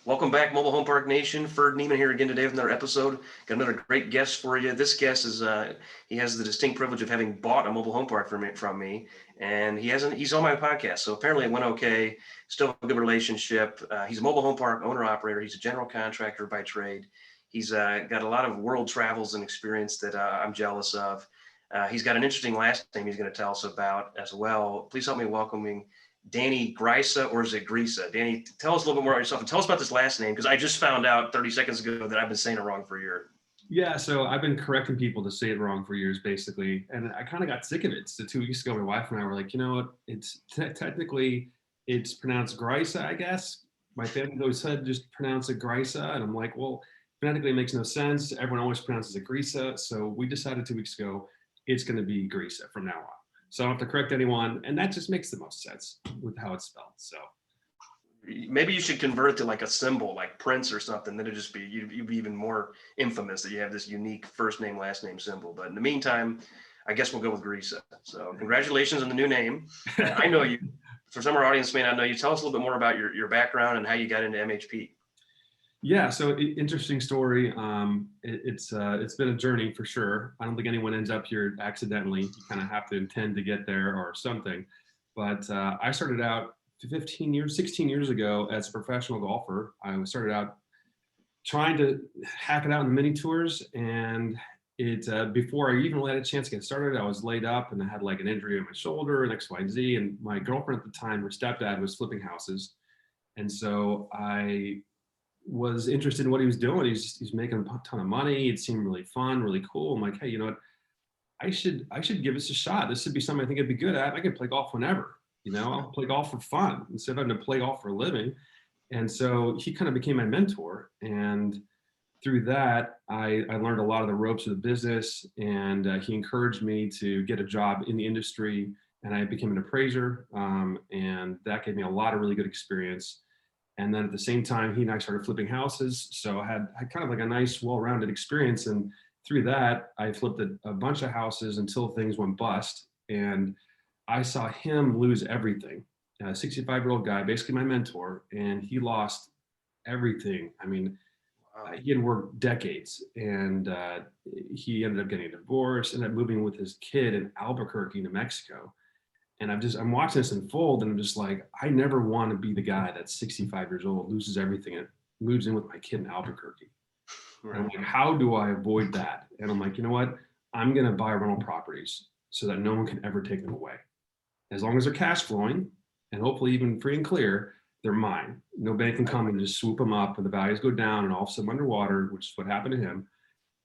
Welcome back, Mobile Home Park Nation. Ferd here again today with another episode. Got another great guest for you. This guest is he has the distinct privilege of having bought a mobile home park from me, and he's on my podcast. So apparently it went okay. Still have a good relationship. He's a mobile home park owner operator. He's a general contractor by trade. He's got a lot of world travels and experience that I'm jealous of. He's got an interesting last name he's going to tell us about as well. Please help me welcoming Danny Grisa, or is it Grisa? Danny, tell us a little bit more about yourself and tell us about this last name, because I just found out 30 seconds ago that I've been saying it wrong for a year. Yeah, so I've been correcting people to say it wrong for years, basically, and I kind of got sick of it. So 2 weeks ago, my wife and I were like, you know what? It's technically it's pronounced Grisa, I guess. My family always said just pronounce it Grisa, and I'm like, well, phonetically it makes no sense. Everyone always pronounces it Grisa, so we decided 2 weeks ago it's going to be Grisa from now on. So I don't have to correct anyone, and that just makes the most sense with how it's spelled. So maybe you should convert it to like a symbol, like Prince or something. Then it'd just be you'd be even more infamous that you have this unique first name last name symbol. But in the meantime, I guess we'll go with Grisa. So congratulations on the new name. I know you. For some of our audience may not know you. Tell us a little bit more about your background and how you got into MHP. Yeah, so interesting story. It's been a journey for sure. I don't think anyone ends up here accidentally. You kind of have to intend to get there or something. But I started out 16 years ago as a professional golfer. I started out trying to hack it out in the mini tours, and before I even really had a chance to get started, I was laid up and I had like an injury on my shoulder and X, Y, and Z. And my girlfriend at the time, her stepdad, was flipping houses, and so I was interested in what he was doing. He's making a ton of money. It seemed really fun, really cool. I'm like, hey, you know what? I should give this a shot. This would be something I think I'd be good at. I could play golf whenever. I'll play golf for fun instead of having to play golf for a living. And so he kind of became my mentor. And through that, I learned a lot of the ropes of the business. And he encouraged me to get a job in the industry. And I became an appraiser. And that gave me a lot of really good experience. And then at the same time, he and I started flipping houses. So I had kind of like a nice, well-rounded experience. And through that, I flipped a bunch of houses until things went bust. And I saw him lose everything. A 65-year-old guy, basically my mentor, and he lost everything. I mean, he had worked decades, and he ended up getting a divorce, ended up moving with his kid in Albuquerque, New Mexico. And I'm watching this unfold, and I'm just like, I never want to be the guy that's 65 years old, loses everything, and moves in with my kid in Albuquerque. Right. And I'm like, how do I avoid that? And I'm like, you know what? I'm going to buy rental properties so that no one can ever take them away. As long as they're cash flowing, and hopefully even free and clear, they're mine. No bank can come and just swoop them up, and the values go down, and all of a sudden I'm underwater, which is what happened to him.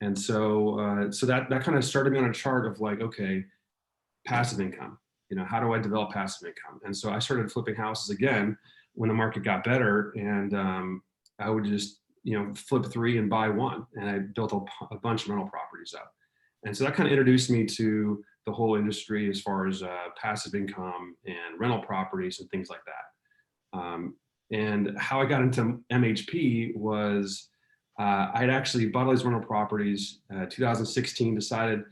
And so, so that kind of started me on a chart of like, okay, passive income. How do I develop passive income? And so I started flipping houses again when the market got better, and I would just flip three and buy one, and I built a bunch of rental properties up. And so that kind of introduced me to the whole industry as far as passive income and rental properties and things like that. And how I got into MHP was I had actually bought all these rental properties. 2016, decided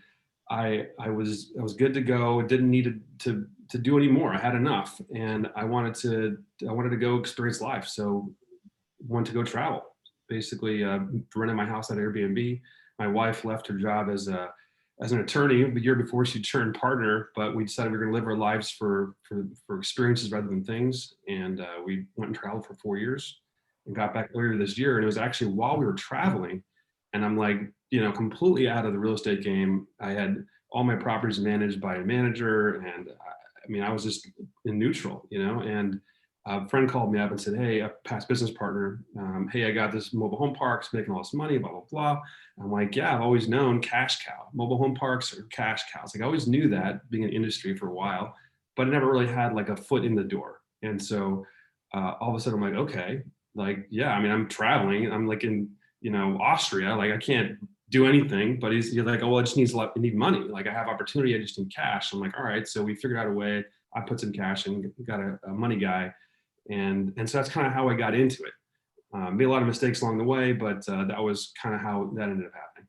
I was good to go. Didn't need to do any more. I had enough, and I wanted to go experience life. So wanted to go travel. Basically, rented my house at Airbnb. My wife left her job as an attorney the year before she turned partner, but we decided we were going to live our lives for experiences rather than things. And we went and traveled for 4 years and got back earlier this year. And it was actually while we were traveling, and I'm like, completely out of the real estate game. I had all my properties managed by a manager, and I was just in neutral, and a friend called me up and said, hey, a past business partner, hey, I got this mobile home parks making all this money, blah, blah, blah. I'm like, yeah, I've always known cash cow. Mobile home parks are cash cows. Like I always knew that, being in industry for a while, but I never really had like a foot in the door. And so all of a sudden I'm like, okay, like, yeah, I'm traveling. I'm like in, Austria, like I can't do anything, but you're like, oh, well, I need money. Like I have opportunity, I just need cash. I'm like, all right. So we figured out a way. I put some cash in, got a money guy. And so that's kind of how I got into it. Made a lot of mistakes along the way, but that was kind of how that ended up happening.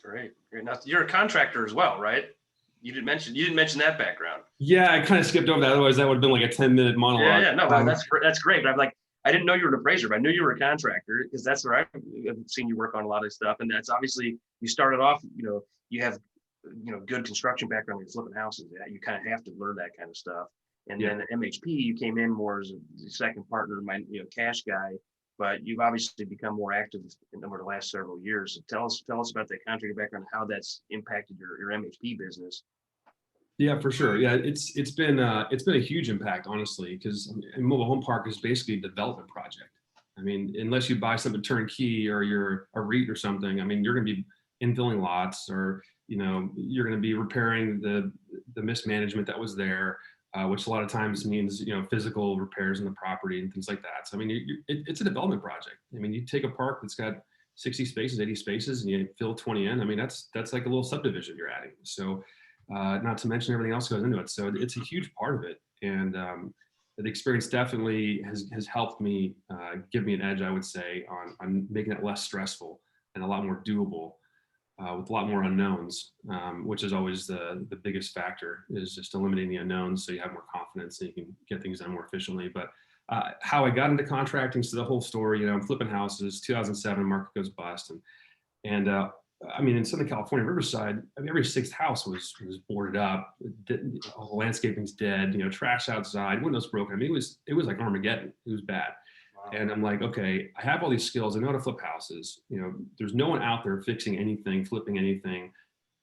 Great. Now you're a contractor as well, right? You didn't mention that background. Yeah, I kind of skipped over that. Otherwise, that would have been like a 10-minute monologue. Yeah. No, that's great. But I'm like, I didn't know you were an appraiser, but I knew you were a contractor because that's where I've seen you work on a lot of stuff. And that's obviously, you started off, you have, good construction background when you're flipping houses. Yeah, you kind of have to learn that kind of stuff. And Yeah. then at MHP, you came in more as a second partner, cash guy, but you've obviously become more active over the last several years. So tell us about that contractor background, how that's impacted your MHP business. Yeah, for sure. Yeah, it's been a huge impact, honestly, because a mobile home park is basically a development project. I mean, unless you buy something turnkey or you're a REIT or something, I mean, you're going to be infilling lots, or you're going to be repairing the mismanagement that was there, which a lot of times means physical repairs in the property and things like that. So I mean, it's a development project. I mean, you take a park that's got 60 spaces, 80 spaces, and you fill 20 in. I mean, that's like a little subdivision you're adding. So not to mention everything else goes into it. So it's a huge part of it. And the experience definitely has helped me give me an edge, I would say, on making it less stressful and a lot more doable with a lot more unknowns, which is always the biggest factor, is just eliminating the unknowns so you have more confidence and you can get things done more efficiently. But how I got into contracting, so the whole story, I'm flipping houses, 2007, market goes bust. And I mean, in Southern California, Riverside, I mean, every sixth house was boarded up. All the landscaping's dead. Trash outside, windows broken. I mean, it was like Armageddon. It was bad. Wow. And I'm like, okay, I have all these skills. I know how to flip houses. There's no one out there fixing anything, flipping anything,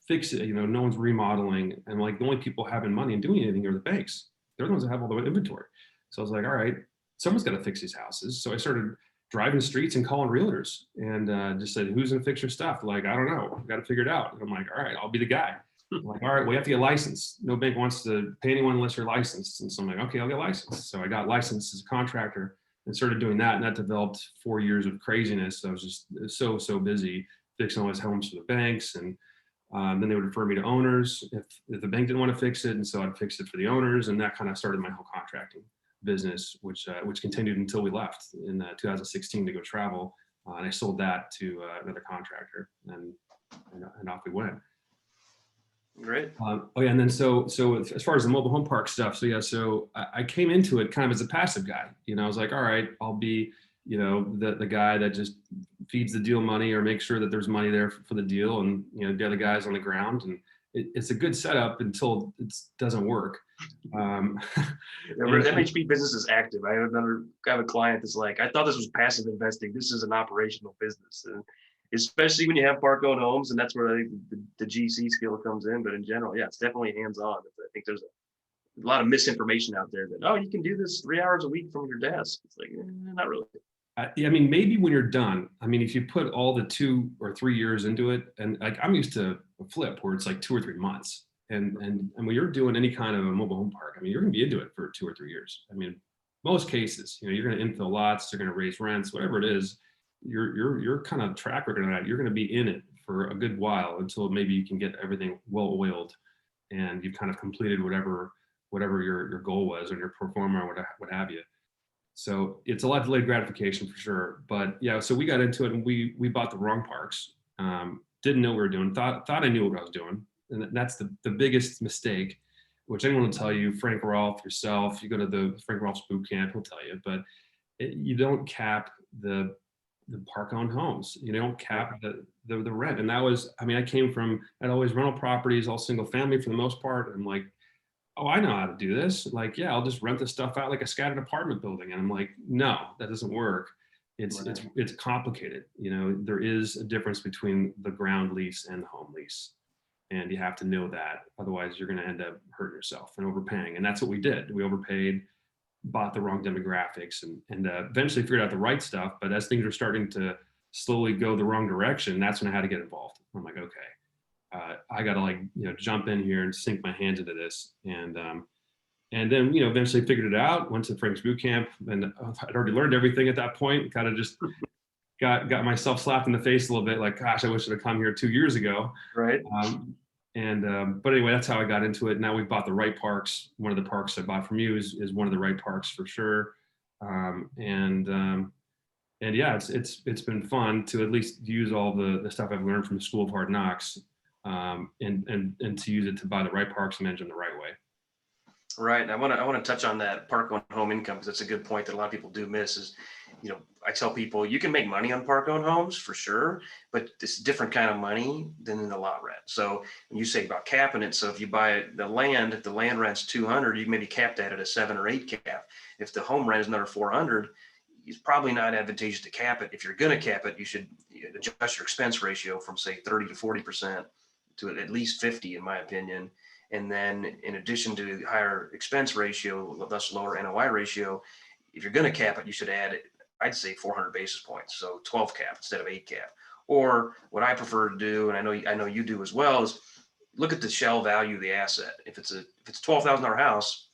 fix it. No one's remodeling. And like, the only people having money and doing anything are the banks. They're the ones that have all the inventory. So I was like, all right, someone's got to fix these houses. So I started driving streets and calling realtors and just said, who's gonna fix your stuff? Like, I don't know, I've got to figure it out. And I'm like, all right, I'll be the guy. I'm like, all right, well, you have to get licensed. No bank wants to pay anyone unless you're licensed. And so I'm like, okay, I'll get licensed. So I got licensed as a contractor and started doing that. And that developed 4 years of craziness. So I was just so busy fixing all these homes for the banks. And then they would refer me to owners if the bank didn't want to fix it. And so I'd fix it for the owners. And that kind of started my whole contracting business, which continued until we left in 2016 to go travel. And I sold that to another contractor, and off we went. Great. Oh yeah, and then so as far as the mobile home park stuff, so I came into it kind of as a passive guy. I was like, all right, I'll be the guy that just feeds the deal money or makes sure that there's money there for the deal, and the other guys on the ground, and it's a good setup until it doesn't work. MHP business is active. I have a client that's like, I thought this was passive investing. This is an operational business, and especially when you have park owned homes, and that's where I think the GC skill comes in. But in general, yeah, it's definitely hands on. I think there's a lot of misinformation out there that, you can do this 3 hours a week from your desk. It's like, not really. I mean, maybe when you're done. I mean, if you put all the 2 or 3 years into it, and like I'm used to a flip where it's like 2 or 3 months. And when you're doing any kind of a mobile home park, I mean, you're going to be into it for 2 or 3 years. I mean, most cases, you're going to infill lots, you're going to raise rents, whatever it is. Your kind of track record on that, you're going to be in it for a good while until maybe you can get everything well oiled, and you've kind of completed whatever your goal was, or your pro forma, or what have you. So it's a lot of delayed gratification for sure. But yeah, so we got into it, and we bought the wrong parks. Didn't know what we were doing. Thought I knew what I was doing. And that's the biggest mistake, which anyone will tell you. Frank Rolfe, yourself, you go to the Frank Rolfe's boot camp, he'll tell you. But you don't cap the park-owned homes. You don't cap the rent. And that was, I mean, I'd always rental properties, all single family for the most part. I'm like, oh, I know how to do this. Like, yeah, I'll just rent the stuff out like a scattered apartment building. And I'm like, no, that doesn't work. It's complicated. There is a difference between the ground lease and the home lease. And you have to know that. Otherwise, you're going to end up hurting yourself and overpaying. And that's what we did. We overpaid, bought the wrong demographics, and eventually figured out the right stuff. But as things were starting to slowly go the wrong direction, that's when I had to get involved. I'm like, okay, I got to jump in here and sink my hands into this. And then, eventually figured it out, went to Frank's boot camp, and I'd already learned everything at that point, kind of just got myself slapped in the face a little bit, like, gosh, I wish I'd have come here 2 years ago. Right. But anyway, that's how I got into it. Now we've bought the right parks. One of the parks I bought from you is one of the right parks for sure. And yeah, it's been fun to at least use all the stuff I've learned from the School of Hard Knocks, and to use it to buy the right parks and manage them the right way. Right. And I want to touch on that park owned home income because that's a good point that a lot of people do miss is, I tell people you can make money on park owned homes for sure, but it's a different kind of money than in the lot rent. So when you say about capping it, so if you buy the land, if the land rent's 200, you maybe capped that at a 7 or 8 cap. If the home rent is another 400, it's probably not advantageous to cap it. If you're going to cap it, you should adjust your expense ratio from say 30 to 40% to at least 50, in my opinion. And then in addition to the higher expense ratio, thus lower NOI ratio, if you're going to cap it, you should add, I'd say 400 basis points. So 12 cap instead of 8 cap. Or what I prefer to do, and I know you do as well, is look at the shell value of the asset. If it's a $12,000 house,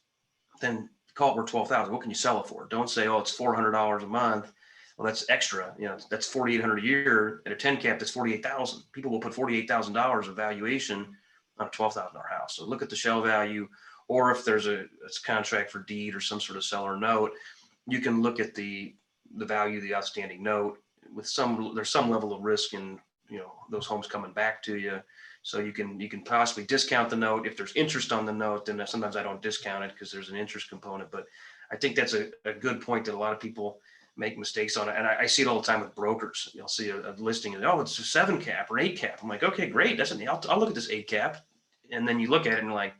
then call it worth 12,000. What can you sell it for? Don't say, oh, it's $400 a month. Well, that's extra. That's 4,800 a year. At a 10 cap, that's 48,000. People will put $48,000 of valuation on a $12,000 house. So look at the shell value, or if there's a contract for deed or some sort of seller note, you can look at the value of the outstanding note with there's some level of risk in, those homes coming back to you. So you can possibly discount the note. If there's interest on the note, then sometimes I don't discount it because there's an interest component. But I think that's a good point that a lot of people make mistakes on it. And I see it all the time with brokers. You'll see a listing and, oh, it's a 7 cap or 8 cap. I'm like, okay, great. I'll look at this 8 cap. And then you look at it and you're like,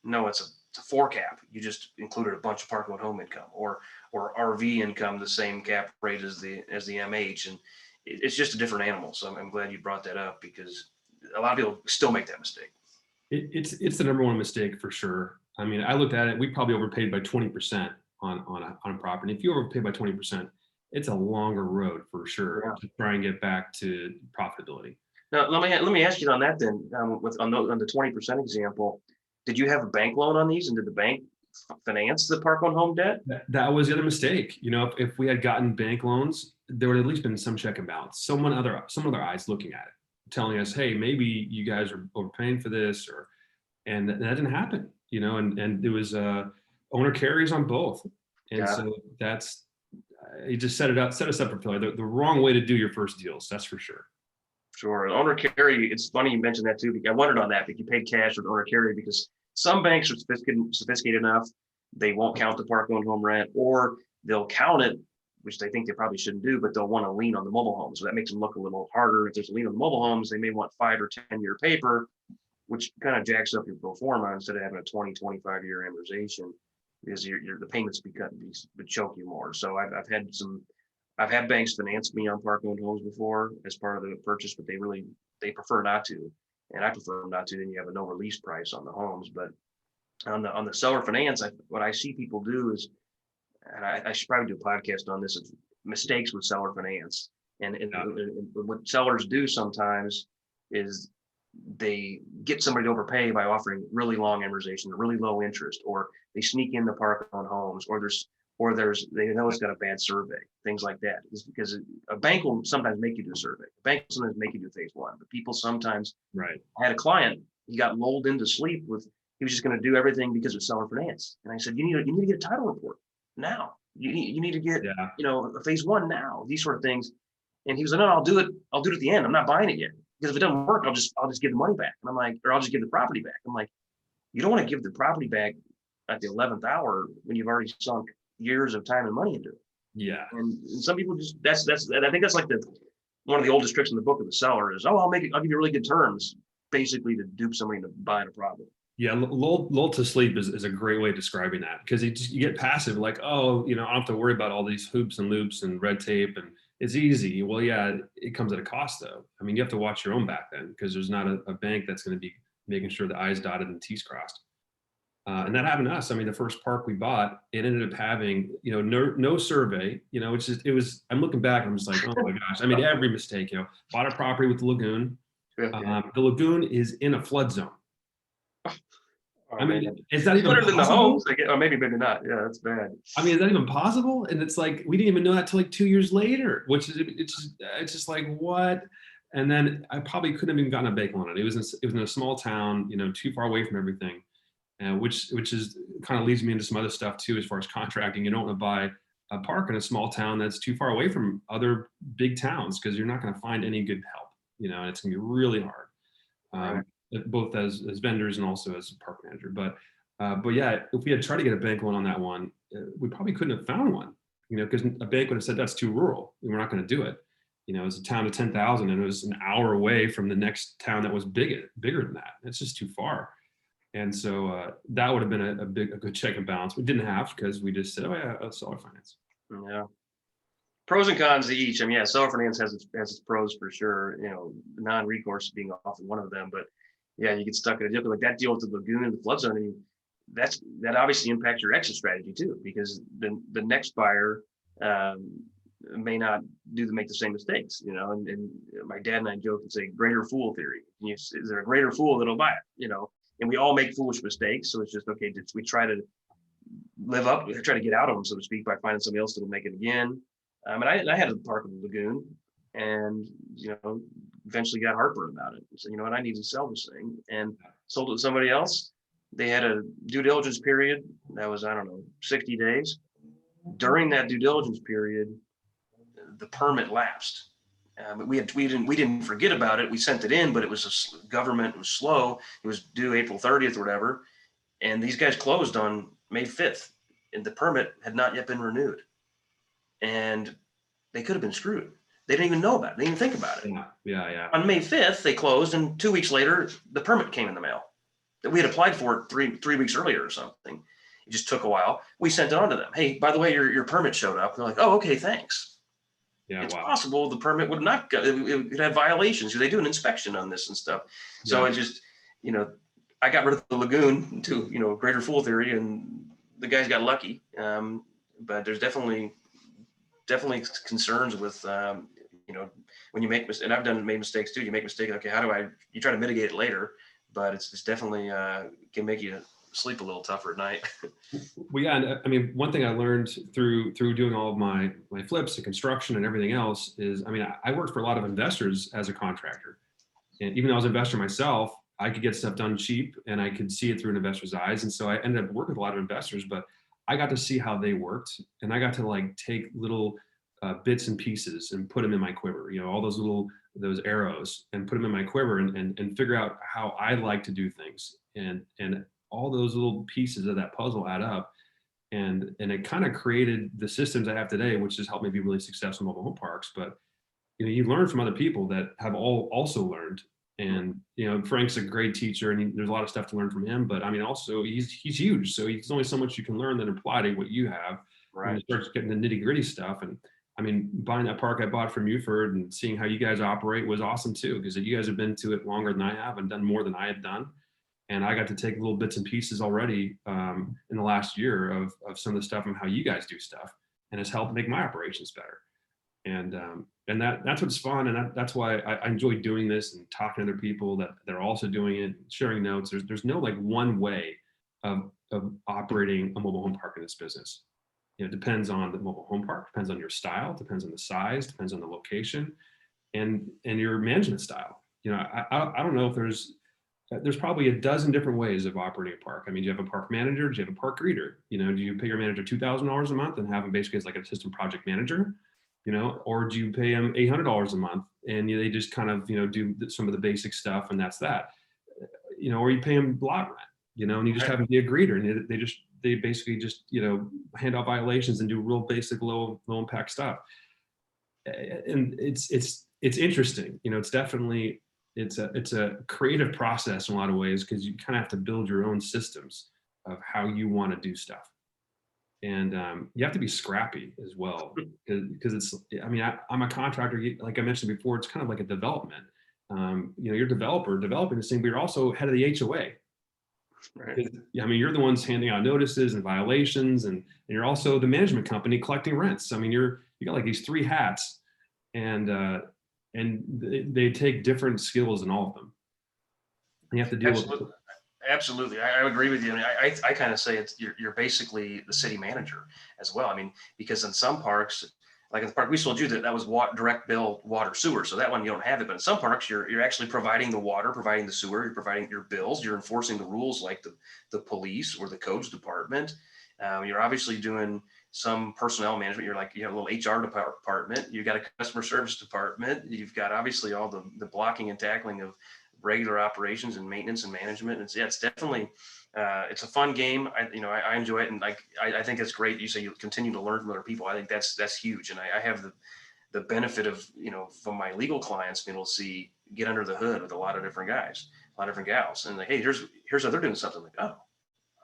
no, it's a 4 cap. You just included a bunch of park owned home income or RV income, the same cap rate as the MH. And it's just a different animal. So I'm glad you brought that up because a lot of people still make that mistake. It's the number one mistake for sure. I mean, I looked at it. We probably overpaid by 20% on a property. If you overpay by 20%, it's a longer road for sure to try and get back to profitability. Now, let me ask you on that then. On the 20% example, did you have a bank loan on these, and did the bank finance the park owned home debt? That was the other mistake. If we had gotten bank loans, there would have at least been some check and balance. Some other eyes looking at it, telling us, hey, maybe you guys are overpaying for this, and that didn't happen. And it was owner carries on both, and so that's you just set us up for failure. The wrong way to do your first deals, that's for sure. Sure. Owner carry, it's funny you mentioned that too. Because I wondered on that, if you paid cash with owner carry, because some banks are sophisticated enough, they won't count the park owned home rent, or they'll count it, which they think they probably shouldn't do, but they'll want to lien on the mobile homes. So that makes them look a little harder. If there's a lien on the mobile homes, they may want 5 or 10-year paper, which kind of jacks up your pro forma instead of having a 20, 25-year amortization, because the payments would choke you more. So I've had banks finance me on park owned homes before as part of the purchase, but they prefer not to. And I prefer not to, then you have a no release price on the homes. But on the seller finance, what I see people do is, and I should probably do a podcast on this, is mistakes with seller finance. And what sellers do sometimes is they get somebody to overpay by offering really long amortization, really low interest, or they sneak in the park owned homes, or they know it's got a bad survey, things like that. It's because a bank will sometimes make you do a survey. A bank will sometimes make you do phase one, but people sometimes. Right. I had a client, he got lulled into sleep he was just going to do everything because of seller finance. And I said, you need to get a title report now. You need to get, a phase one now, these sort of things. And he was like, no, I'll do it at the end. I'm not buying it yet. Because if it doesn't work, I'll just give the money back. And I'm like, or I'll just give the property back. I'm like, you don't want to give the property back at the 11th hour when you've already sunk years of time and money into it. Yeah. And some people just, I think that's like one of the oldest tricks in the book of the seller is, I'll give you really good terms, basically to dupe somebody into buying a property. Yeah, lulled to sleep is a great way of describing that, because you get passive, like, oh, I don't have to worry about all these hoops and loops and red tape, and it's easy. Well, yeah, it comes at a cost, though. I mean, you have to watch your own back then, because there's not a bank that's going to be making sure the I's dotted and T's crossed. And that happened to us. I mean, the first park we bought, it ended up having, no survey. I'm looking back, I'm just like, oh my gosh. I made every mistake. Bought a property with the lagoon. The lagoon is in a flood zone. I mean, is that even better than the possible? homes? Or maybe not. Yeah, that's bad. I mean, is that even possible? And it's like, we didn't even know that till like 2 years later, which is, it's just like, what? And then I probably couldn't have even gotten a bank loan on it. It was in a small town, too far away from everything. Which is kind of leads me into some other stuff too, as far as contracting. You don't want to buy a park in a small town that's too far away from other big towns, because you're not going to find any good help, and it's going to be really hard, both as vendors and also as a park manager. But But yeah, if we had tried to get a bank loan on that one, we probably couldn't have found one, because a bank would have said that's too rural. We're not going to do it. It was a town of 10,000 and it was an hour away from the next town that was bigger than that. It's just too far. And so that would have been a good check and balance. We didn't have, because we just said, oh yeah, seller finance. Yeah. Pros and cons to each. I mean, yeah, seller finance has its pros for sure. Non-recourse being often one of them. But yeah, you get stuck in a deal like that deal with the lagoon and the flood zone. I mean, that obviously impacts your exit strategy too, because the next buyer may not make the same mistakes. And my dad and I joke and say greater fool theory. Is there a greater fool that'll buy it? And we all make foolish mistakes. So it's just okay. We try to try to get out of them, so to speak, by finding somebody else that'll make it again. And I had a park in the lagoon, and eventually got heartburn about it. So I need to sell this thing, and sold it to somebody else. They had a due diligence period that was, I don't know, 60 days. During that due diligence period, the permit lapsed. We didn't forget about it. We sent it in, but it was government was slow. It was due April 30th or whatever, and these guys closed on May 5th, and the permit had not yet been renewed. And they could have been screwed. They didn't even know about it. They didn't even think about it. Yeah. On May 5th, they closed, and 2 weeks later, the permit came in the mail. That we had applied for it three weeks earlier or something. It just took a while. We sent it on to them. Hey, by the way, your permit showed up. They're like, oh, okay, thanks. Yeah, it's wow. possible the permit would not go. It had violations. They do an inspection on this and stuff. So it just, I got rid of the lagoon to, greater fool theory, and the guys got lucky. But there's definitely concerns with, when you make mistakes, and I've made mistakes too. You make mistakes. Okay, you try to mitigate it later, but it's definitely can make you sleep a little tougher at night. Well, yeah, and I mean, one thing I learned through doing all of my flips and construction and everything else is, I mean, I worked for a lot of investors as a contractor, and even though I was an investor myself, I could get stuff done cheap and I could see it through an investor's eyes. And so I ended up working with a lot of investors, but I got to see how they worked, and I got to take little bits and pieces and put them in my quiver, all those arrows, and put them in my quiver and figure out how I like to do things. And all those little pieces of that puzzle add up. And it kind of created the systems I have today, which has helped me be really successful in mobile home parks. But, you learn from other people that have also learned. And, Frank's a great teacher, and there's a lot of stuff to learn from him, but I mean, also he's huge. So there's only so much you can learn that apply to what you have. Right. And you start getting the nitty gritty stuff. And I mean, buying that park I bought from you, Ferd, and seeing how you guys operate was awesome too, because you guys have been to it longer than I have and done more than I have done. And I got to take little bits and pieces already in the last year of some of the stuff and how you guys do stuff, and it's helped make my operations better. And that's what's fun, and that's why I enjoy doing this and talking to other people that are also doing it, sharing notes. There's no one way of operating a mobile home park in this business. It depends on the mobile home park, depends on your style, depends on the size, depends on the location, and your management style. I don't know if there's probably a dozen different ways of operating a park. I mean, do you have a park manager? Do you have a park greeter? Do you pay your manager $2,000 a month and have him basically as like an assistant project manager? Or do you pay them $800 a month and they just kind of, do some of the basic stuff, and that's that, or you pay them lot rent, and you just have them be a greeter, and they basically just, hand out violations and do real basic low impact stuff. And it's interesting, it's definitely, it's a creative process in a lot of ways, because you kind of have to build your own systems of how you want to do stuff. And you have to be scrappy as well, because it's, I mean, I'm a contractor, like I mentioned before, it's kind of like a development. You're developing this thing, but you're also head of the HOA. Right. I mean, you're the ones handing out notices and violations, and you're also the management company collecting rents. I mean, you got like these three hats, and they take different skills in all of them. And you have to deal with. Absolutely. I agree with you. I mean, I kind of say you're basically the city manager as well. I mean, because in some parks, like in the park we sold you, that was direct bill water sewer. So that one you don't have it. But in some parks, you're actually providing the water, providing the sewer, you're providing your bills, you're enforcing the rules like the police or the codes department. You're obviously doing some personnel management. You have a little HR department. You've got a customer service department. You've got obviously all the blocking and tackling of regular operations and maintenance and management. It's definitely, it's a fun game. I enjoy it. And I think it's great. You say you continue to learn from other people. I think that's huge. And I have the benefit of, from my legal clients being able to get under the hood with a lot of different guys, a lot of different gals. And like, hey, here's how they're doing something. Like, oh,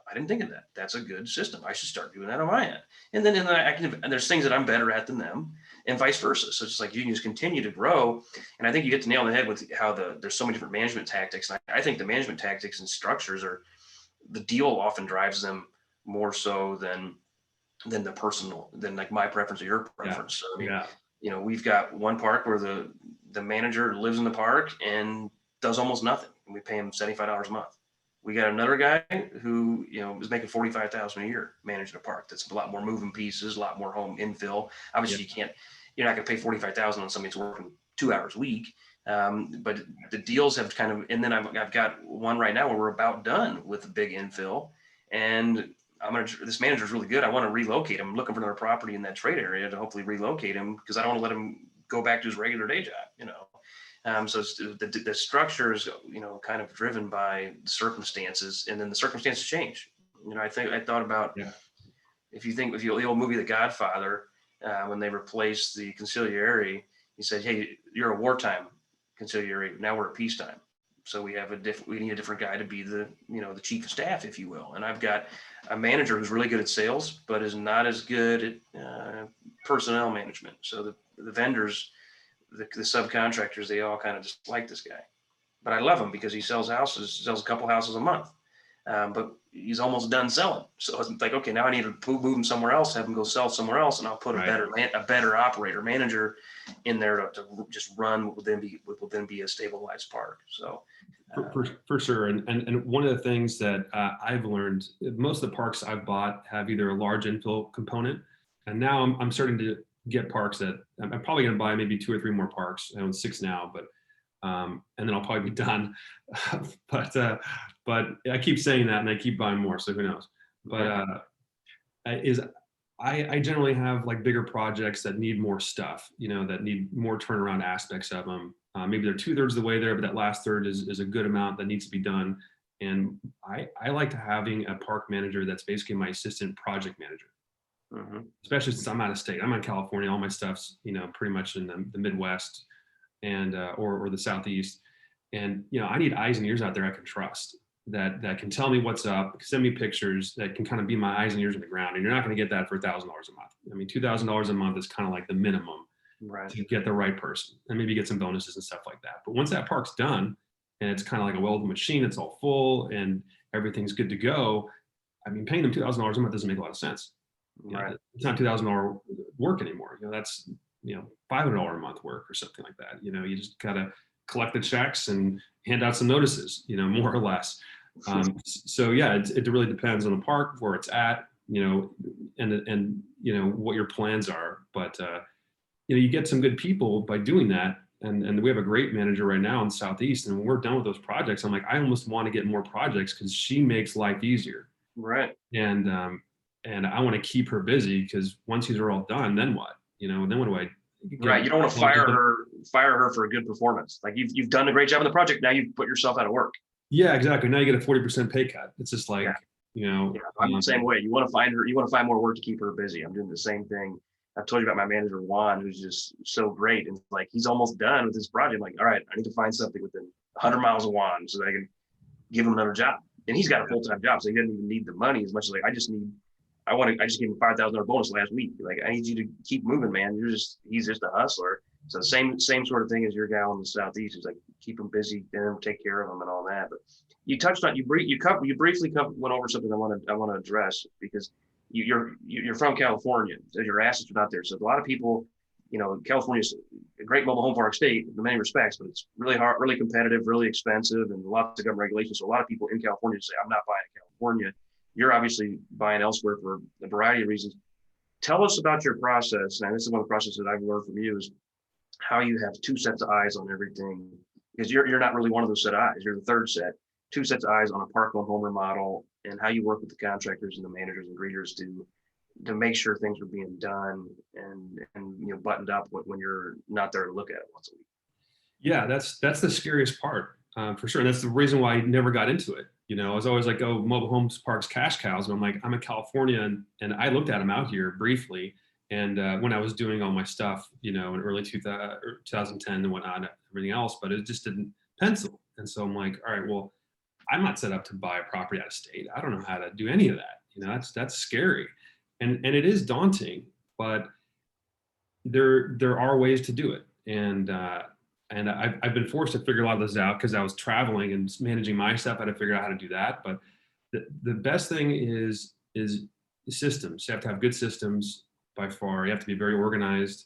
I didn't think of that. That's a good system. I should start doing that on my end. And then and there's things that I'm better at than them, and vice versa. So it's like you can just continue to grow. And I think you hit the nail on the head with how there's so many different management tactics. And I think the management tactics and structures are the deal often drives them more so than the personal, than like my preference or your preference. So I mean, we've got one park where the manager lives in the park and does almost nothing, and we pay him $75 a month. We got another guy who, is making $45,000 a year managing a park. That's a lot more moving pieces, a lot more home infill. Obviously, you're not going to pay $45,000 on somebody who's working 2 hours a week. But the deals have kind of, and then I've got one right now where we're about done with the big infill, and this manager's really good. I want to relocate him. I'm looking for another property in that trade area to hopefully relocate him, because I don't want to let him go back to his regular day job, So the structure is, kind of driven by circumstances, and then the circumstances change. I thought about, if you think of the old movie The Godfather, when they replaced the consigliere, he said, "Hey, you're a wartime consigliere. Now we're at peacetime. So we need a different guy to be the chief of staff, if you will." And I've got a manager who's really good at sales, but is not as good at personnel management. So the vendors, the subcontractors, they all kind of just like this guy, but I love him because he sells a couple houses a month. But he's almost done selling. So it's like, okay, now I need to move him somewhere else, have him go sell somewhere else, and I'll put a better operator manager in there to just run what will then be a stabilized park. So for sure. And one of the things that I've learned, most of the parks I've bought have either a large infill component, and now I'm starting to get parks that I'm probably going to buy maybe 2 or 3 more parks. I own 6 now, but and then I'll probably be done. but I keep saying that, and I keep buying more, so who knows? But I generally have like bigger projects that need more stuff, that need more turnaround aspects of them. Maybe they're 2/3 of the way there, but that last third is a good amount that needs to be done. And I like having a park manager that's basically my assistant project manager. Especially since I'm out of state. I'm in California. All my stuff's, pretty much in the Midwest and or the Southeast. And I need eyes and ears out there I can trust, that can tell me what's up, send me pictures, that can kind of be my eyes and ears on the ground. And you're not going to get that for $1,000 a month. I mean, $2,000 a month is kind of like the minimum to get the right person, and maybe get some bonuses and stuff like that. But once that park's done and it's kind of like a well-oiled machine, it's all full and everything's good to go, I mean, paying them $2,000 a month doesn't make a lot of sense. It's not $2,000 work anymore. that's $500 a month work or something like that. You just gotta collect the checks and hand out some notices, more or less. So it really depends on the park, where it's at, and what your plans are. But you get some good people by doing that. And we have a great manager right now in the Southeast. And when we're done with those projects, I'm like, I almost want to get more projects, because she makes life easier. Right. And I want to keep her busy, because once these are all done, then what? Then what do I? Right. You don't want to fire her for a good performance. Like you've done a great job on the project. Now you've put yourself out of work. Yeah, exactly. Now you get a 40% pay cut. It's just like, I'm the same way. You want to find more work to keep her busy. I'm doing the same thing. I've told you about my manager, Juan, who's just so great. And like, he's almost done with this project. I'm like, all right, I need to find something within 100 miles of Juan so that I can give him another job. And he's got a full-time job, so he doesn't even need the money as much as like, I just gave him a $5,000 bonus last week. Like, I need you to keep moving, man. He's just a hustler. So same sort of thing as your gal in the Southeast. Is like, keep him busy and take care of him and all that. But you touched on, you briefly went over something I want to address, because you're from California, so your assets are not there. So a lot of people, California's a great mobile home park state in many respects, but it's really hard, really competitive, really expensive, and lots of government regulations. So a lot of people in California say, I'm not buying in California. You're obviously buying elsewhere for a variety of reasons. Tell us about your process. And this is one of the processes that I've learned from you, is how you have 2 sets of eyes on everything, because you're not really one of those set of eyes. You're the third set. 2 sets of eyes on a park on home remodel, and how you work with the contractors and the managers and greeters to make sure things are being done and buttoned up when you're not there to look at it once a week. Yeah, that's the scariest part. for sure. And that's the reason why I never got into it. I was always like, oh, mobile homes parks, cash cows. But I'm like, I'm in California, and I looked at them out here briefly. And when I was doing all my stuff, in early 2010 and whatnot, and everything else, but it just didn't pencil. And so I'm like, all right, well, I'm not set up to buy a property out of state. I don't know how to do any of that. That's scary, and it is daunting. But there are ways to do it, and I've been forced to figure a lot of this out because I was traveling and managing my stuff. I had to figure out how to do that. But the best thing is systems. You have to have good systems by far. You have to be very organized.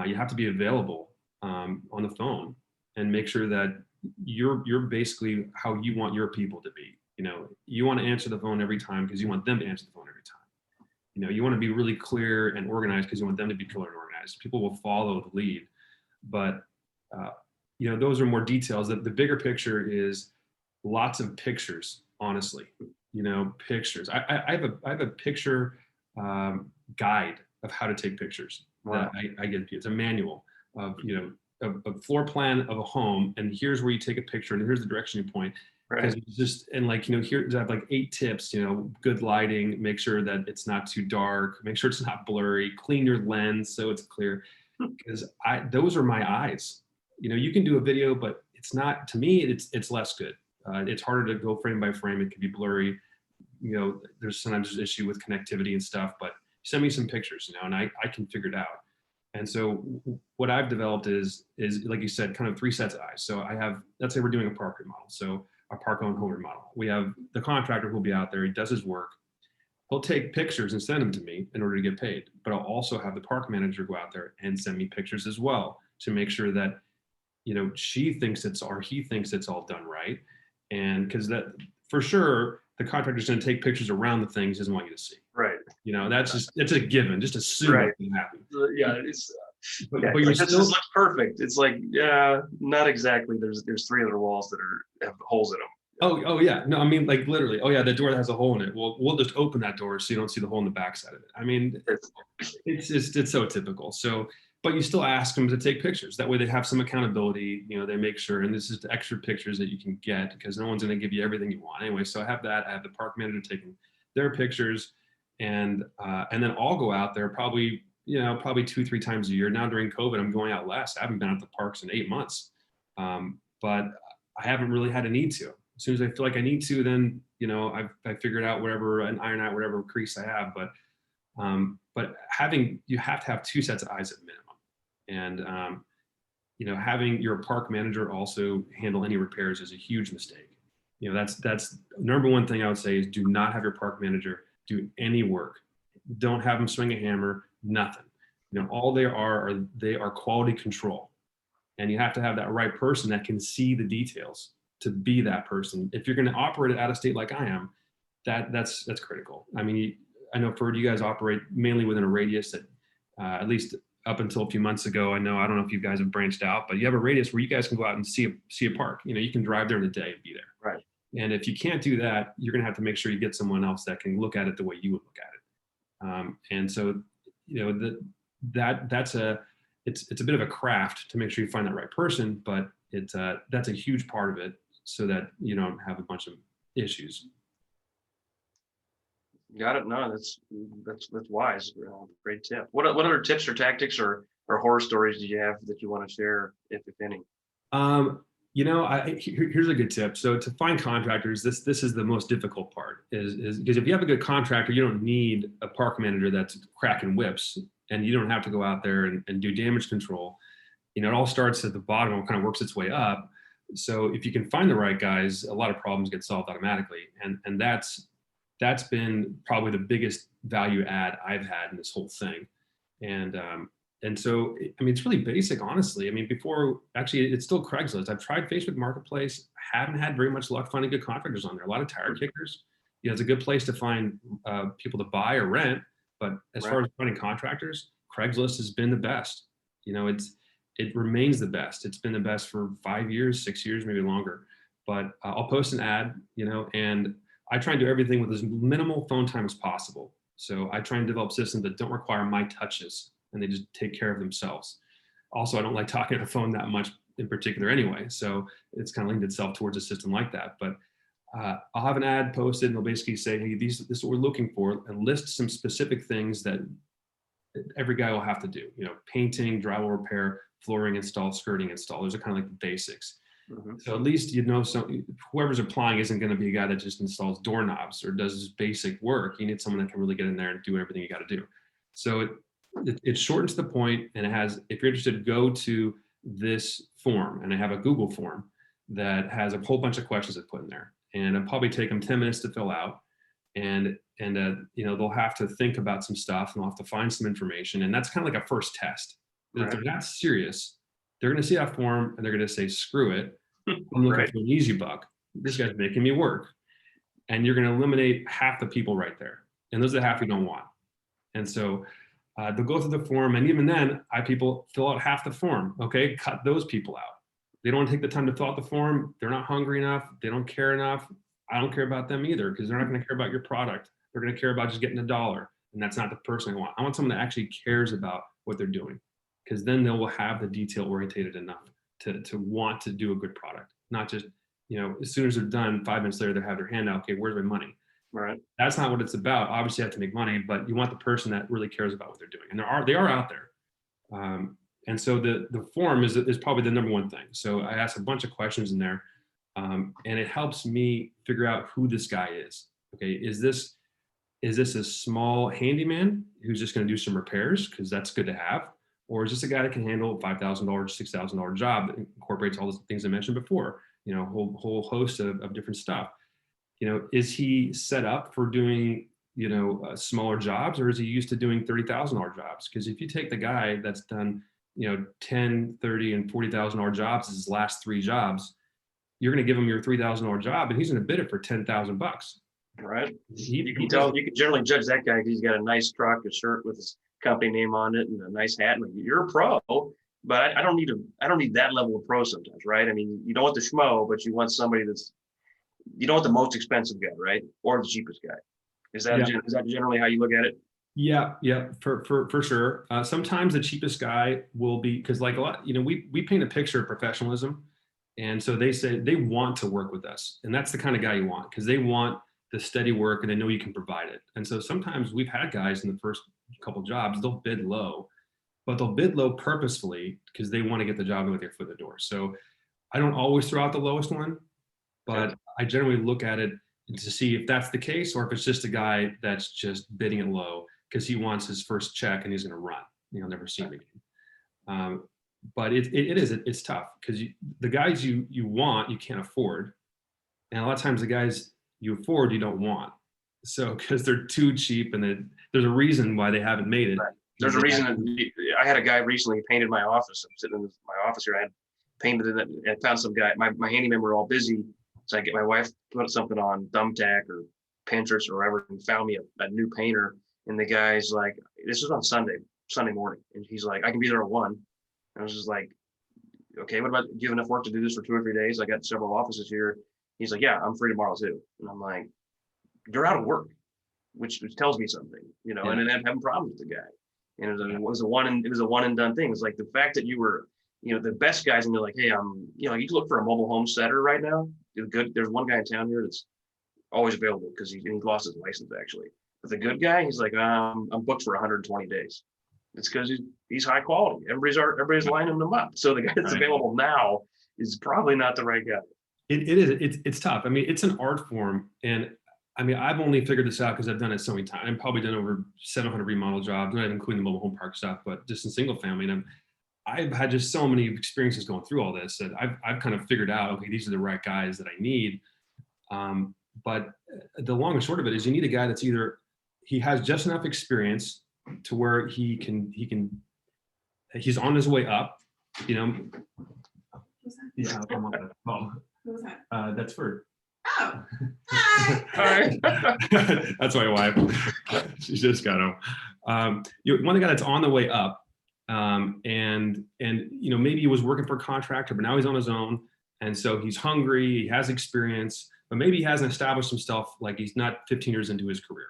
You have to be available on the phone and make sure that you're basically how you want your people to be. You want to answer the phone every time because you want them to answer the phone every time. You want to be really clear and organized because you want them to be clear and organized. People will follow the lead, but those are more details. The bigger picture is lots of pictures. Honestly, pictures. I have a picture guide of how to take pictures. Wow. That I give you. It's a manual of a floor plan of a home, and here's where you take a picture, and here's the direction you point. Because here I have like 8 tips. Good lighting, make sure that it's not too dark, make sure it's not blurry, clean your lens so it's clear. Because those are my eyes. You can do a video, but it's not, to me, it's less good. It's harder to go frame by frame. It can be blurry. There's sometimes an issue with connectivity and stuff, but send me some pictures, and I can figure it out. And so what I've developed is like you said, kind of 3 sets of eyes. So I have, let's say we're doing a park remodel. So a park owned home remodel. We have the contractor who'll be out there. He does his work. He'll take pictures and send them to me in order to get paid. But I'll also have the park manager go out there and send me pictures as well to make sure that, she thinks he thinks it's all done right. And because that, for sure, the contractor's going to take pictures around the things he doesn't want you to see. Right. It's a given. Just assume right. It can happen. Yeah. But you're still, this looks perfect. It's like, yeah, not exactly. There's 3 other walls that have holes in them. Oh yeah. No, I mean, like literally. Oh yeah, the door that has a hole in it. Well, we'll just open that door so you don't see the hole in the backside of it. I mean, it's so typical. So, but you still ask them to take pictures. That way they have some accountability. They make sure, and this is the extra pictures that you can get because no one's going to give you everything you want anyway. So I have that. I have the park manager taking their pictures, and then I'll go out there probably 2-3 times a year. Now during COVID, I'm going out less. I haven't been at the parks in 8 months, but I haven't really had a need to. As soon as I feel like I need to, then I figured out whatever and iron out whatever crease I have. But you have to have 2 sets of eyes at minimum, and having your park manager also handle any repairs is a huge mistake. That's number one thing I would say is do not have your park manager do any work. Don't have them swing a hammer. Nothing. All they are quality control, and you have to have that right person that can see the details to be that person. If you're going to operate it out of state like I am, that's critical. I mean, I know Ferd, you guys operate mainly within a radius that, at least up until a few months ago, I don't know if you guys have branched out, but you have a radius where you guys can go out and see a park. You can drive there in the day and be there. Right. And if you can't do that, you're going to have to make sure you get someone else that can look at it the way you would look at it. And so, that's it's a bit of a craft to make sure you find that right person, but that's a huge part of it so that you don't have a bunch of issues. Got it. No, that's wise. Great tip. What other tips or tactics or horror stories do you have that you want to share, if any? Here's a good tip. So to find contractors, this is the most difficult part is because if you have a good contractor, you don't need a park manager that's cracking whips, and you don't have to go out there and do damage control. It all starts at the bottom and kind of works its way up. So if you can find the right guys, a lot of problems get solved automatically. And that's been probably the biggest value add I've had in this whole thing. And so, I mean, it's really basic, honestly. I mean, before, actually, it's still Craigslist. I've tried Facebook Marketplace. Haven't had very much luck finding good contractors on there. A lot of tire kickers. It's a good place to find people to buy or rent. But as far as finding contractors, Craigslist has been the best. It remains the best. It's been the best for 5 years, 6 years, maybe longer. But I'll post an ad, and I try and do everything with as minimal phone time as possible. So I try and develop systems that don't require my touches, and they just take care of themselves. Also, I don't like talking on the phone that much in particular anyway. So it's kind of linked itself towards a system like that. But I'll have an ad posted and they'll basically say, hey, this is what we're looking for, and list some specific things that every guy will have to do. Painting, drywall repair, flooring install, skirting install. Those are kind of like the basics. Mm-hmm. So at least whoever's applying isn't going to be a guy that just installs doorknobs or does basic work. You need someone that can really get in there and do everything you got to do. So it shortens the point, and it has, if you're interested, go to this form, and I have a Google form that has a whole bunch of questions I put in there, and it'll probably take them 10 minutes to fill out. And they'll have to think about some stuff, and they'll have to find some information, and that's kind of like a first test. Right. If they're not serious, they're going to see that form and they're going to say, screw it, I'm looking for an easy buck. This guy's making me work. And you're going to eliminate half the people right there, and those are the half you don't want. And so they'll go through the form, and even then, people fill out half the form. Okay, cut those people out. They don't want to take the time to fill out the form. They're not hungry enough. They don't care enough. I don't care about them either, because they're not going to care about your product. They're going to care about just getting $1, and that's not the person I want. I want someone that actually cares about what they're doing, because then they will have the detail orientated enough to want to do a good product, not just, as soon as they're done, 5 minutes later, they have their hand out. Okay, where's my money? Right. That's not what it's about. Obviously, you have to make money, but you want the person that really cares about what they're doing, and they are out there. And so the form is probably the number one thing. So I ask a bunch of questions in there, and it helps me figure out who this guy is. Okay, is this a small handyman who's just going to do some repairs because that's good to have, or is this a guy that can handle $5,000, $6,000 job that incorporates all the things I mentioned before? Whole host of different stuff. Is he set up for doing smaller jobs, or is he used to doing $30,000 jobs? Because if you take the guy that's done $10, $30, and $40,000 jobs as his last 3 jobs, you're going to give him your $3,000 job, and he's going to bid it for $10,000. Right. You can generally judge that guy because he's got a nice truck, a shirt with his company name on it, and a nice hat. And you're a pro, but I don't need that level of pro sometimes, right? I mean, you don't want the schmo, but you want somebody you don't want the most expensive guy, right? Or the cheapest guy. Is that generally how you look at it? Yeah, for sure. Sometimes the cheapest guy will be, because like a lot, we paint a picture of professionalism. And so they say they want to work with us. And that's the kind of guy you want, because they want the steady work and they know you can provide it. And so sometimes we've had guys in the first couple jobs, they'll bid low, but they'll bid low purposefully because they want to get the job and get their foot in the door. So I don't always throw out the lowest one, but I generally look at it to see if that's the case, or if it's just a guy that's just bidding it low because he wants his first check and he's going to run. You'll never see him again. But it's tough, because the guys you want, you can't afford. And a lot of times the guys you afford, you don't want. So, because they're too cheap, and there's a reason why they haven't made it. Right. There's a reason. I had a guy recently painted my office. I'm sitting in my office here. I had painted it, and I found some guy. My handymen were all busy. So I get my wife put something on Thumbtack or Pinterest or whatever, and found me a new painter. And the guy's like, this was on Sunday morning. And he's like, I can be there at 1. I was just like, okay, what about, do you have enough work to do this for 2 or 3 days? I got several offices here. He's like, yeah, I'm free tomorrow too. And I'm like, you're out of work, which tells me something, and then I'm having problems with the guy. And it was a one and done thing. It's like the fact that you were, the best guys, and they're like, hey, you can look for a mobile home setter right now. There's one guy in town here that's always available because he lost his license actually. But the good guy, he's like, I'm booked for 120 days. It's because he's high quality. Everybody's lining them up. So the guy that's available now is probably not the right guy. It's tough. I mean, it's an art form, and I mean, I've only figured this out because I've done it so many times. I've probably done over 700 remodel jobs, not even including the mobile home park stuff, but just in single family. And I've had just so many experiences going through all this that I've kind of figured out, okay, these are the right guys that I need. But the long and short of it is, you need a guy that's either he has just enough experience to where he's on his way up, Who's that? Yeah, I'm on that. Oh, Who's that? that's Ferd. Oh, hi. Hi. That's my wife. She's just got him. You want a guy that's on the way up, and maybe he was working for a contractor, but now he's on his own, and so he's hungry. He has experience, but maybe he hasn't established himself. Like, he's not 15 years into his career.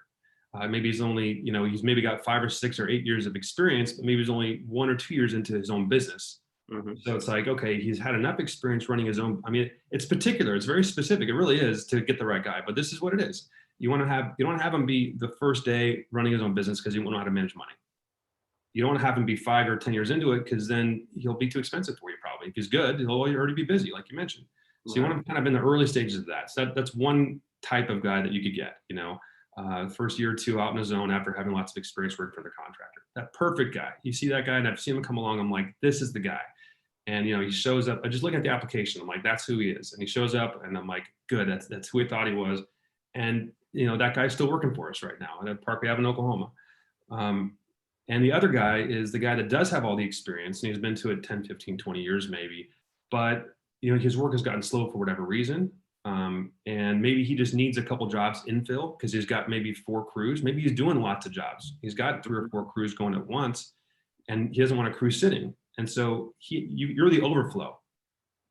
Maybe he's only, he's maybe got 5 or 6 or 8 years of experience, but maybe he's only 1 or 2 years into his own business. Mhm. So it's like, okay, he's had enough experience running his own. I mean, it's particular. It's very specific. It really is to get the right guy. But this is what it is. You don't want to have him be the first day running his own business because he won't know how to manage money. You don't want to have him be 5 or 10 years into it because then he'll be too expensive for you probably. If he's good, he'll already be busy, like you mentioned. So you want him kind of in the early stages of that. So that's one type of guy that you could get, first year or two out in his own after having lots of experience working for the contractor. That perfect guy. You see that guy, and I've seen him come along. I'm like, this is the guy. And he shows up. I just look at the application. I'm like, that's who he is. And he shows up, and I'm like, good. That's who I thought he was. And that guy's still working for us right now at Parkway Avenue, Oklahoma. And the other guy is the guy that does have all the experience, and he's been to it 10, 15, 20 years maybe. But his work has gotten slow for whatever reason. And maybe he just needs a couple jobs infill because he's got maybe 4 crews. Maybe he's doing lots of jobs. He's got 3 or 4 crews going at once, and he doesn't want a crew sitting. And so you're the overflow.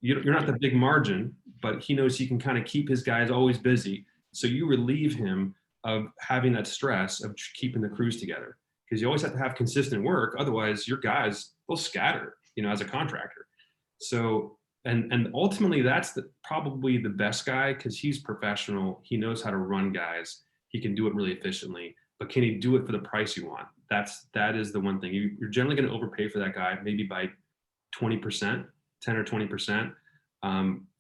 You're not the big margin, but he knows he can kind of keep his guys always busy. So you relieve him of having that stress of keeping the crews together, because you always have to have consistent work. Otherwise, your guys will scatter, as a contractor. So, and ultimately, that's probably the best guy because he's professional. He knows how to run guys. He can do it really efficiently. But can he do it for the price you want? That is the one thing. You're generally going to overpay for that guy, maybe by 20%, 10 or 20%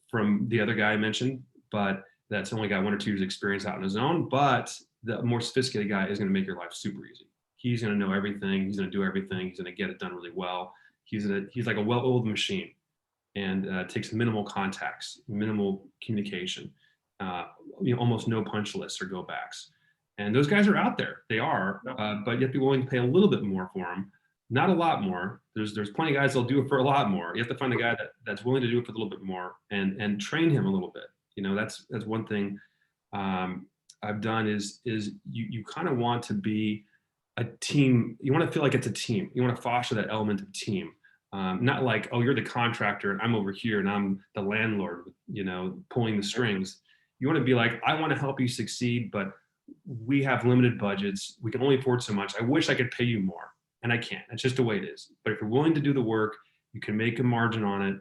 from the other guy I mentioned. But that's only got 1 or 2 years experience out on his own. But the more sophisticated guy is going to make your life super easy. He's going to know everything. He's going to do everything. He's going to get it done really well. He's like a well-oiled machine, and takes minimal contacts, minimal communication, almost no punch lists or go backs. And those guys are out there. They are, but you have to be willing to pay a little bit more for them. Not a lot more. There's plenty of guys that'll do it for a lot more. You have to find a guy that's willing to do it for a little bit more and train him a little bit. That's one thing I've done is you kind of want to be a team. You want to feel like it's a team. You want to foster that element of team. Not like, oh, you're the contractor and I'm over here and I'm the landlord, pulling the strings. You want to be like, I want to help you succeed, but we have limited budgets. We can only afford so much. I wish I could pay you more, and I can't. It's just the way it is. But if you're willing to do the work, you can make a margin on it.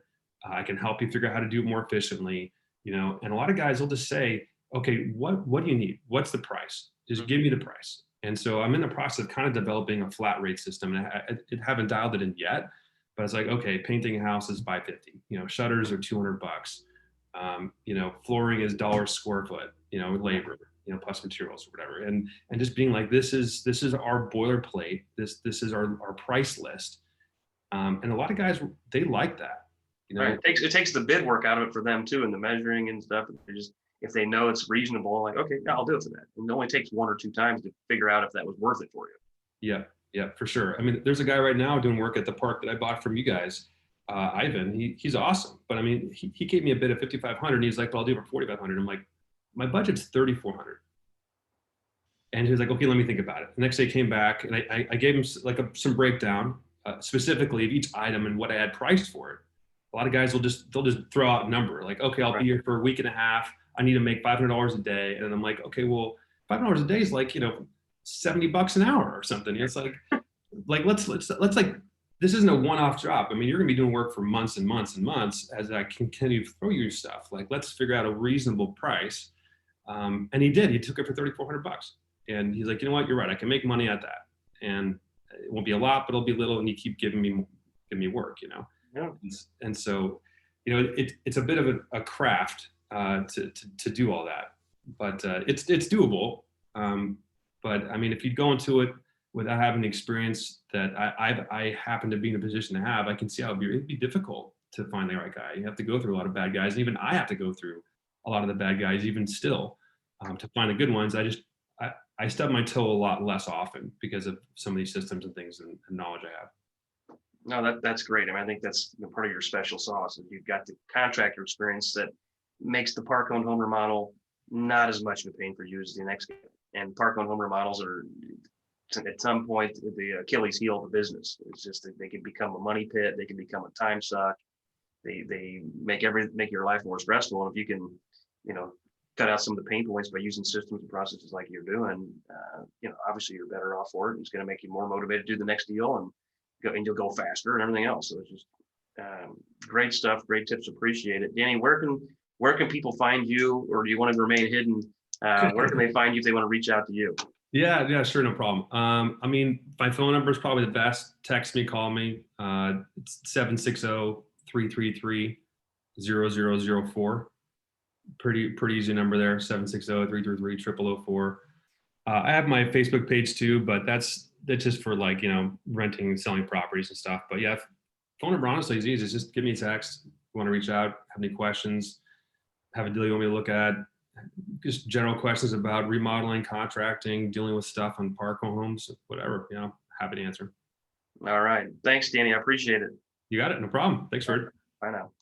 I can help you figure out how to do it more efficiently. And a lot of guys will just say, okay, what do you need? What's the price? Just give me the price. And so I'm in the process of kind of developing a flat rate system, and I haven't dialed it in yet. But it's like, okay, painting a house is $550. Shutters are $200. Flooring is $1 square foot. Labor, plus materials or whatever. And just being like, this is our boilerplate. This is our price list. And a lot of guys, they like that. Right. It takes the bid work out of it for them too, and the measuring and stuff. If they know it's reasonable, like, okay, yeah, I'll do it for that. And it only takes 1 or 2 times to figure out if that was worth it for you. Yeah, for sure. I mean, there's a guy right now doing work at the park that I bought from you guys, Ivan. He's awesome. But I mean, he gave me a bid of $5,500, and he's like, well, I'll do it for $4,500. I'm like, my budget's $3,400. And he was like, okay, let me think about it. The next day he came back, and I gave him some breakdown specifically of each item and what I had priced for it. A lot of guys they'll just throw out a number like, okay, I'll be here for a week and a half. I need to make $500 a day. And I'm like, okay, well, $500 a day is like, $70 an hour or something. It's like let's like, this isn't a one-off job. I mean, you're gonna be doing work for months and months and months as I continue to throw you stuff. Like, let's figure out a reasonable price. And he did. He took it for $3,400. And he's like, you know what? You're right. I can make money at that. And it won't be a lot, but it'll be little. And you keep giving me work, Yeah. And so, it's a bit of a craft to do all that, but it's doable. But I mean, if you go into it without having the experience that I happen to be in a position to have, I can see how it'd be difficult to find the right guy. You have to go through a lot of bad guys, and even I have to go through a lot of the bad guys, even still, to find the good ones. I stub my toe a lot less often because of some of these systems and things and knowledge I have. No, that's great. I mean, I think that's part of your special sauce. You've got the contractor experience that makes the park-owned home remodel not as much of a pain for you as the next guy. And park-owned home remodels are, at some point, the Achilles heel of the business. It's just that they can become a money pit. They can become a time suck. They make your life more stressful. And if you can, cut out some of the pain points by using systems and processes like you're doing, obviously you're better off for it. It's going to make you more motivated to do the next deal, and you'll go faster and everything else. So Great stuff, great tips. Appreciate it, Danny. Where can people find you, or do you want to remain hidden? Where can they find you if they want to reach out to you? Yeah, sure, no problem. I mean, my phone number is probably the best. Text me, call me. It's 760-333-0004. Pretty easy number there, 760-333-0004. I have my Facebook page too, but that's just for like, renting and selling properties and stuff. But yeah, phone number honestly is easy. It's just give me a text. If you want to reach out, have any questions, have a deal you want me to look at, just general questions about remodeling, contracting, dealing with stuff on park homes, whatever, happy to answer. All right. Thanks, Danny. I appreciate it. You got it. No problem. Thanks, Ferd. Bye now.